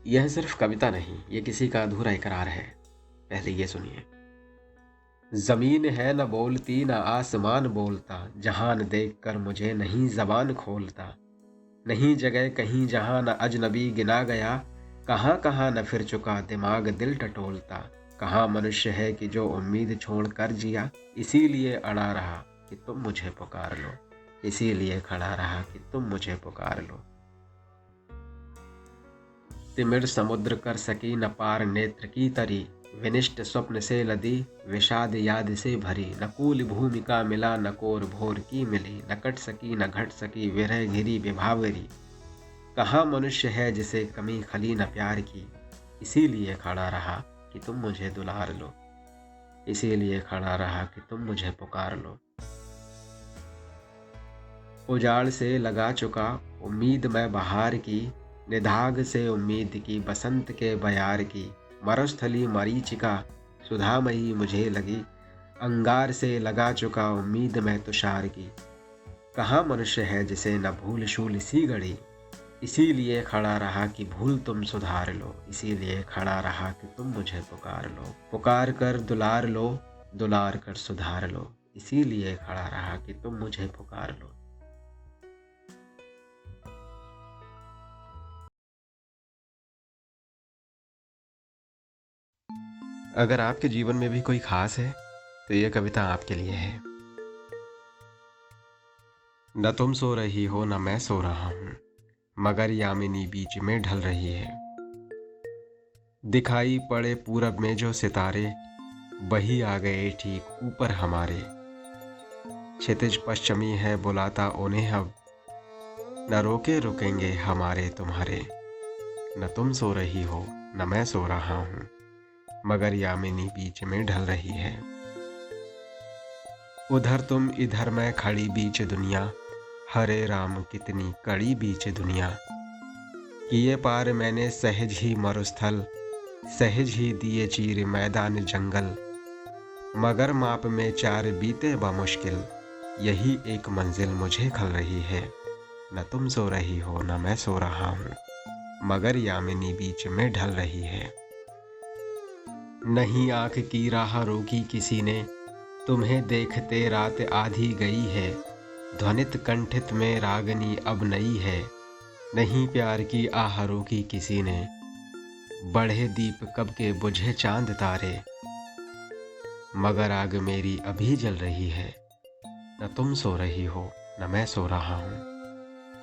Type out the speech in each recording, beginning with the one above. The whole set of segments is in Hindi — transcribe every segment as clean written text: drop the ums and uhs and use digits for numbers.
यह सिर्फ कविता नहीं, ये किसी का अधूरा इकरार है। पहले ये सुनिए। जमीन है न बोलती न आसमान बोलता, जहान देख कर मुझे नहीं जबान खोलता। नहीं जगह कहीं जहां न अजनबी गिना गया, कहाँ कहाँ न फिर चुका दिमाग दिल टटोलता। कहाँ मनुष्य है कि जो उम्मीद छोड़ कर जिया, इसीलिए अड़ा रहा कि तुम मुझे पुकार लो। इसीलिए खड़ा रहा कि तुम मुझे पुकार लो। तिमिर समुद्र कर सकी न पार नेत्र की तरी, विनिष्ट स्वप्न से लदी विषाद याद से भरी। न कूल भूमिका मिला न कोर भोर की मिली, न कट सकी न घट सकी विरह घिरी विभावरी। कहाँ मनुष्य है जिसे कमी खली न प्यार की, इसीलिए खड़ा रहा कि तुम मुझे दुलार लो। इसीलिए खड़ा रहा कि तुम मुझे पुकार लो। उजाड़ से लगा चुका उम्मीद मैं बहार की, निधाग से उम्मीद की बसंत के बयार की। मरुस्थली मरीचिका सुधामयी मुझे लगी, अंगार से लगा चुका उम्मीद मैं तुषार की। कहाँ मनुष्य है जिसे न भूल शूल सी गढ़ी, इसीलिए खड़ा रहा कि भूल तुम सुधार लो। इसीलिए खड़ा रहा कि तुम मुझे पुकार लो। पुकार कर दुलार लो, दुलार कर सुधार लो। इसीलिए खड़ा रहा कि तुम मुझे पुकार लो। अगर आपके जीवन में भी कोई खास है तो ये कविता आपके लिए है। न तुम सो रही हो न मैं सो रहा हूँ, मगर यामिनी बीच में ढल रही है। दिखाई पड़े पूरब में जो सितारे, वही आ गए ठीक ऊपर हमारे। क्षितिज पश्चिमी है बुलाता उन्हें अब, न रोके रुकेंगे हमारे तुम्हारे। न तुम सो रही हो न मैं सो रहा हूँ, मगर यामिनी बीच में ढल रही है। उधर तुम इधर मैं खड़ी बीच दुनिया, हरे राम कितनी कड़ी बीच दुनिया। किए पार मैंने सहज ही मरुस्थल, सहज ही दिए चीर मैदान जंगल। मगर माप में चार बीते बमुश्किल, यही एक मंजिल मुझे खल रही है। न तुम सो रही हो न मैं सो रहा हूँ, मगर यामिनी बीच में ढल रही है। नहीं आँख की राह रोकी किसी ने, तुम्हें देखते रात आधी गई है। ध्वनित कंठित में रागनी अब नई है, नहीं प्यार की आह रोकी किसी ने। बढ़े दीप कब के बुझे चांद तारे, मगर आग मेरी अभी जल रही है। न तुम सो रही हो न मैं सो रहा हूँ,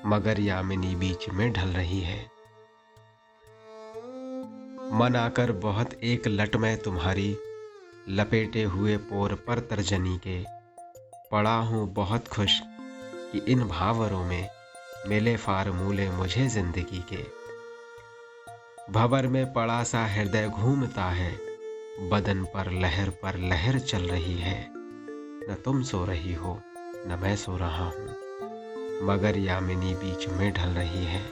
मगर यामिनी बीच में ढल रही है। मन आकर बहुत एक लट में तुम्हारी, लपेटे हुए पोर पर तर्जनी के। पड़ा हूँ बहुत खुश कि इन भावरों में मिले फार्मूले मुझे जिंदगी के। भंवर में पड़ा सा हृदय घूमता है, बदन पर लहर चल रही है। न तुम सो रही हो न मैं सो रहा हूँ, मगर यामिनी बीच में ढल रही है।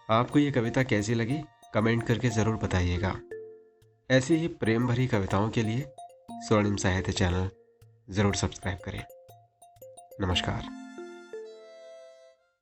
आपको ये कविता कैसी लगी कमेंट करके ज़रूर बताइएगा। ऐसी ही प्रेम भरी कविताओं के लिए स्वर्णिम साहित्य चैनल ज़रूर सब्सक्राइब करें। नमस्कार।